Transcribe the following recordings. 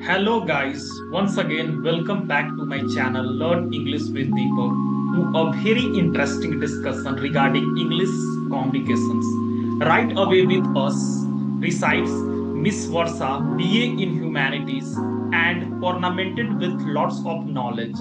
Hello guys, once again welcome back to my channel Learn English with Deepak to a very interesting discussion regarding English communications. Right away with us resides Miss Varsa, BA in Humanities and ornamented with lots of knowledge.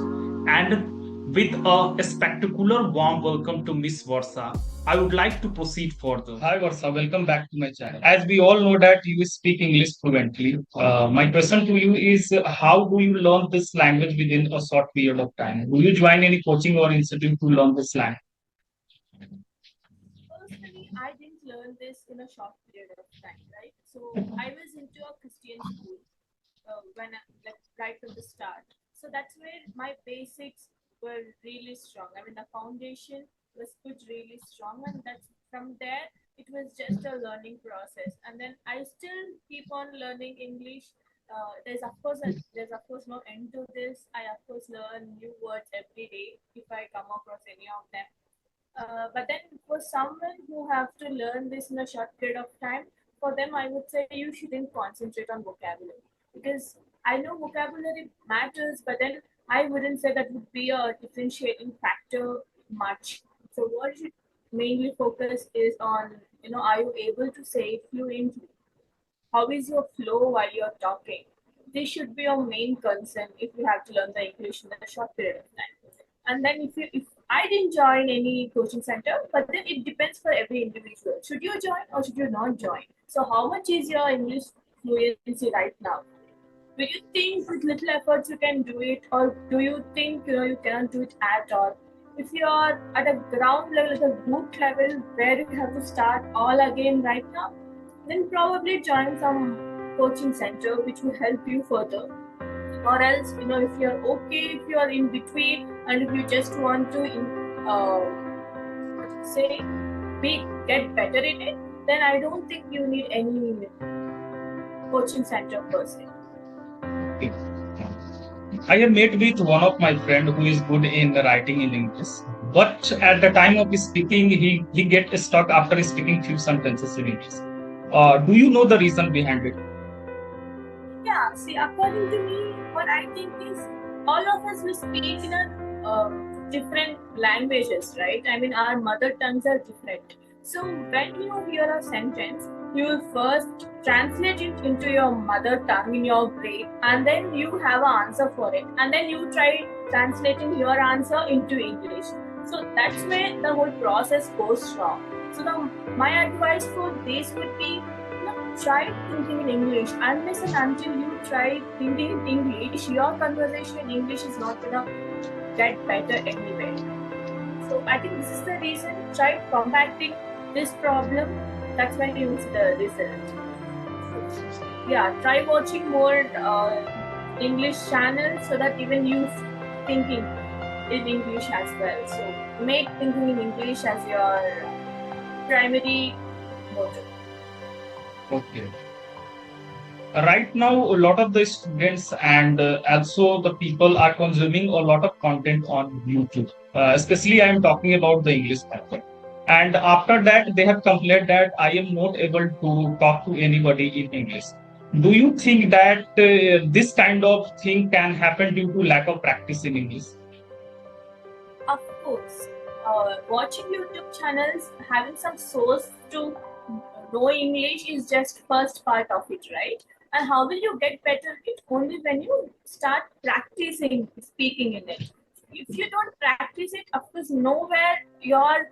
And with a spectacular warm welcome to Miss Varsa, I would like to proceed further. Hi Varsa, welcome back to my channel. As we all know that you speak English fluently, my question to you is how do you learn this language within a short period of time? Do you join any coaching or institute to learn this language? Personally, I didn't learn this in a short period of time, right? So I was into a Christian school like right from the start. So that's where my basics were really strong. I mean, the foundation was put really strong, and that's from there. It was just a learning process, and then I still keep on learning English. There's of course no end to this. I of course learn new words every day if I come across any of them. But then for someone who have to learn this in a short period of time, for them I would say you shouldn't concentrate on vocabulary because I know vocabulary matters, but then I wouldn't say that would be a differentiating factor much. So what you should mainly focus is on, are you able to say it fluently? How is your flow while you're talking? This should be your main concern if you have to learn the English in a short period of time. And then if I didn't join any coaching center, but then it depends for every individual. Should you join or should you not join? So how much is your English fluency right now? Do you think with little efforts you can do it, or do you think you cannot do it at all? If you are at a ground level, at a root level, where you have to start all again right now, then probably join some coaching center which will help you further. Or else, if you're okay, if you are in between, and if you just want to say get better in it, then I don't think you need any coaching center per se. I have met with one of my friend who is good in writing in English, but at the time of speaking, he get stuck after speaking few sentences in English. Do you know the reason behind it? Yeah, see, according to me, what I think is all of us will speak in a different languages, right? I mean, our mother tongues are different. So when you hear a sentence, you will first translate it into your mother tongue in your brain, and then you have an answer for it, and then you try translating your answer into English. So that's where the whole process goes wrong. So my advice for this would be, try thinking in English. Unless and until you try thinking in English, your conversation in English is not gonna get better anyway. So I think this is the reason. Try combating this problem. That's when you see the result. Yeah, try watching more English channels so that even you thinking in English as well. So make thinking in English as your primary motive. Okay. Right now, a lot of the students and also the people are consuming a lot of content on YouTube. Especially, I am talking about the English method. And after that, they have complained that I am not able to talk to anybody in English. Do you think that this kind of thing can happen due to lack of practice in English? Of course, watching YouTube channels, having some source to know English is just first part of it, right? And how will you get better at it? Only when you start practicing speaking in it. If you don't practice it, of course, nowhere your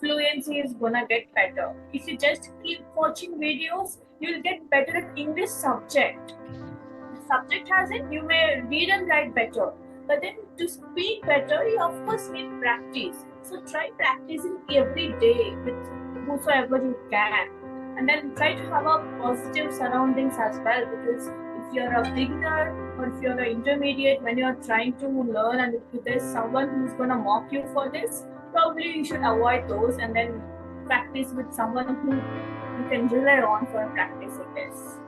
fluency is gonna get better. If you just keep watching videos, you'll get better at English subject. The subject has it, you may read and write better. But then to speak better, you of course need practice. So try practicing every day with whosoever you can. And then try to have a positive surroundings as well, because if you're a beginner or if you're an intermediate, when you're trying to learn and if there's someone who's gonna mock you for this, probably you should avoid those and then practice with someone who you can rely on for practicing this.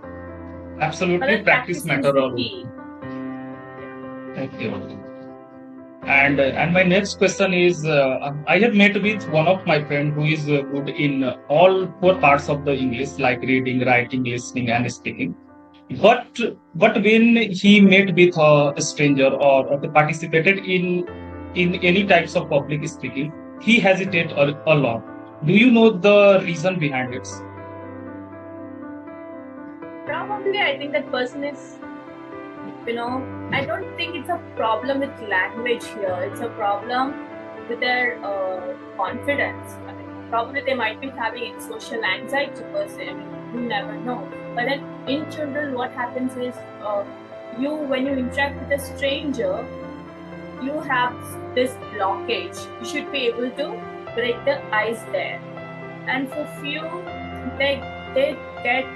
Absolutely, practice matter a lot. Thank you. And my next question is, I have met with one of my friend who is good in all four parts of the English, like reading, writing, listening, and speaking. But but when he met with a stranger or participated in any types of public speaking, he hesitated a lot. Do you know the reason behind it? Probably, I think that person is, I don't think it's a problem with language here. It's a problem with their confidence. I mean, probably they might be having social anxiety per se. I mean, you never know. But then in general, what happens is, when you interact with a stranger, you have this blockage. You should be able to break the ice there. And for few, they they get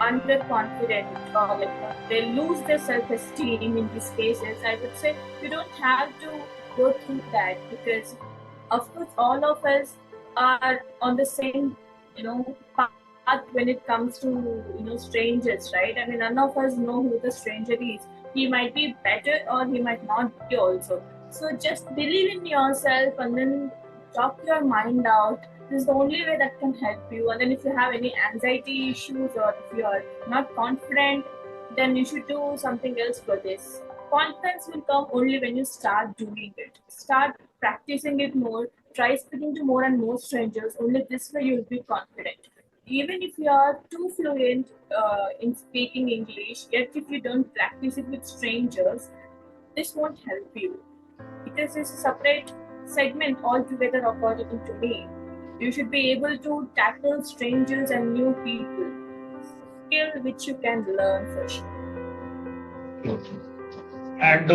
underconfident, they lose their self-esteem in these cases. I would say you don't have to go through that, because of course all of us are on the same path when it comes to strangers, right? I mean, none of us know who the stranger is. He might be better or he might not be also. So just believe in yourself and then talk your mind out. This is the only way that can help you. And then if you have any anxiety issues or if you are not confident, then you should do something else for this. Confidence will come only when you start doing it. Start practicing it more. Try speaking to more and more strangers. Only this way you'll be confident. Even if you are too fluent in speaking English, yet if you don't practice it with strangers, this won't help you, because it's a separate segment altogether according to me. You should be able to tackle strangers and new people, skill which you can learn for sure. And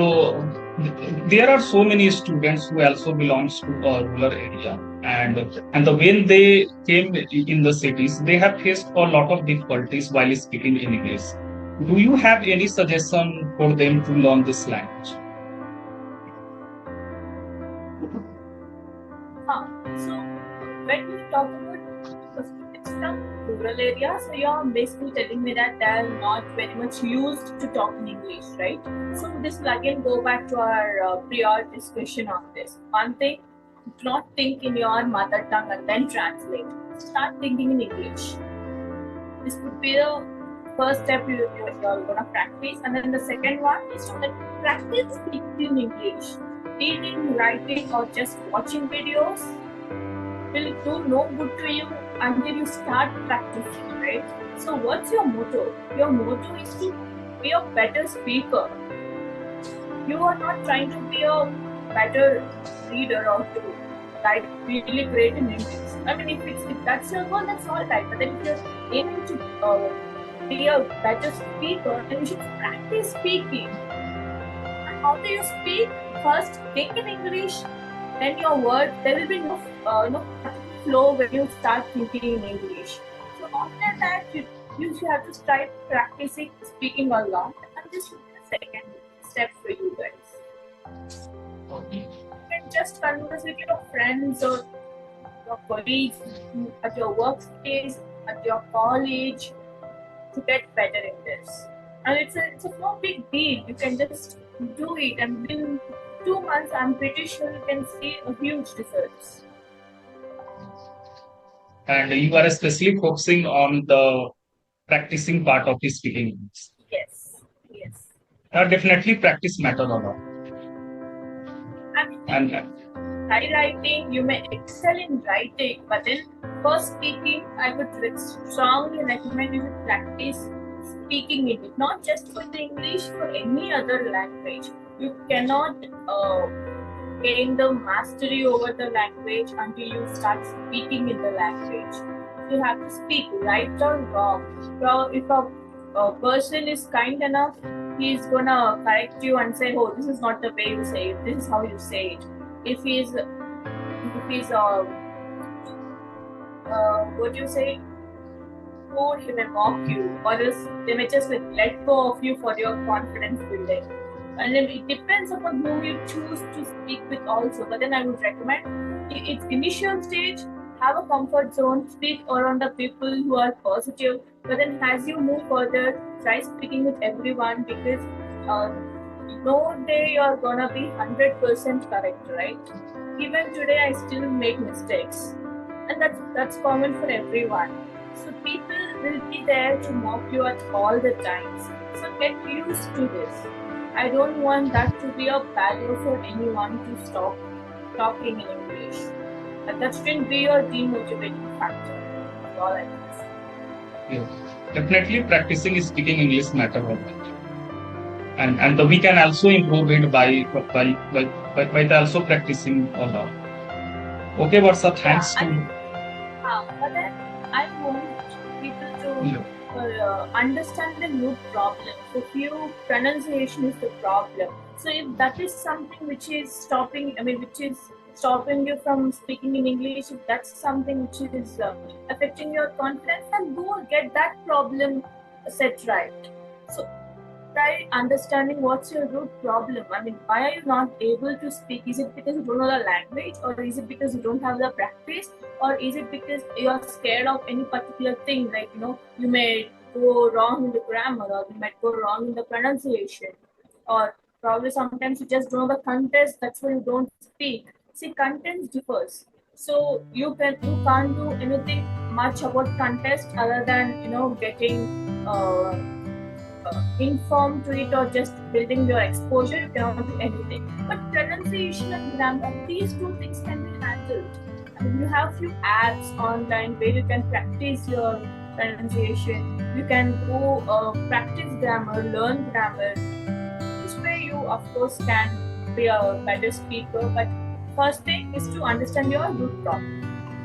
there are so many students who also belongs to a rural area, and when they came in the cities, they have faced a lot of difficulties while speaking in English. Do you have any suggestion for them to learn this language? So when we talk about it's from rural area, so you're basically telling me that they're not very much used to talking English, right? So this will again go back to our prior discussion on this. One thing, do not think in your mother tongue and then translate. Start thinking in English. This would be the first step you're going to practice. And then the second one is to like practice speaking in English. Reading, writing, or just watching videos will do no good to you until you start practicing, right? So, what's your motto? Your motto is to be a better speaker. You are not trying to be a better reader or to write really great in English. I mean, if that's your goal, that's all right. But then if you're aiming to be a better speaker, then you should practice speaking. And how do you speak? First, think in English. Then your word. There will be no flow when you start thinking in English. So after that, you should have to start practicing speaking a lot, and this should be the second step for you guys. Okay. You can just converse with your friends or your colleagues at your workspace, at your college, to get better in this. And it's a no big deal. You can just do it, and within 2 months, I'm pretty sure you can see a huge results. And you are especially focusing on the practicing part of the speaking English. Yes, yes. Definitely practice matter a lot. I mean, And writing, you may excel in writing, but then for speaking, I would strongly recommend you to practice speaking in it, not just for the English, for any other language. You cannot gain the mastery over the language until you start speaking in the language. You have to speak right or wrong. So if a person is kind enough, he's gonna correct you and say, "Oh, this is not the way you say it. This is how you say it." If he's what do you say? Rude, he may mock you, or else they may just like let go of you for your confidence building. And then it depends upon who you choose to speak with also. But then I would recommend its initial stage, have a comfort zone, speak around the people who are positive. But then as you move further, try speaking with everyone, because no day you're gonna be 100% correct, right? Even today I still make mistakes, and that's common for everyone. So people will be there to mock you at all the times. So get used to this. I don't want that to be a barrier for anyone to stop talking in English. That shouldn't be your demotivating factor. That's all I can say. Yeah. Definitely practicing speaking English matter a lot. And we can also improve it by also practicing a lot. Okay, Varsha, Yeah, thanks I to mean, but then I want people yeah. to understand the root problem. So few pronunciation is the problem. So if that is something which is stopping, I mean, which is stopping you from speaking in English, if that's something which is affecting your confidence, then go get that problem set right. So try understanding what's your root problem. I mean, why are you not able to speak? Is it because you don't know the language, or is it because you don't have the practice, or is it because you're scared of any particular thing? Like, you may go wrong in the grammar, or you might go wrong in the pronunciation, or probably sometimes you just don't know the context. That's why you don't speak. See, content differs. So you can't do anything much about context other than getting informed to it or just building your exposure. You cannot do anything. But pronunciation and grammar, these two things can be handled. I mean, you have few apps online where you can practice your pronunciation. You can go practice grammar, learn grammar. This way, you of course can be a better speaker. But first thing is to understand your root problem,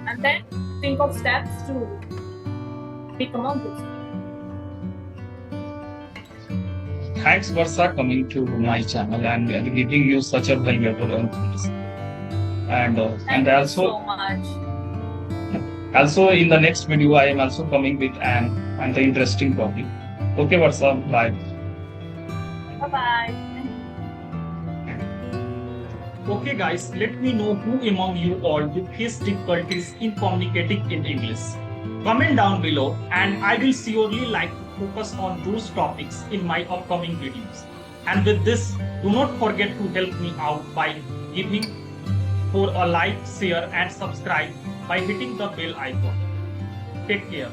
and then think of steps to become a good speaker. Thanks, Varsha, coming to my channel and giving you such a valuable information. And Thank you so much. also in the next video, I am also coming with an interesting topic. Okay, Varsha, bye. Bye bye. Okay, guys, let me know who among you all will face difficulties in communicating in English. Comment down below, and I will surely like to focus on those topics in my upcoming videos. And with this, do not forget to help me out by giving for a like, share, and subscribe by hitting the bell icon. Take care.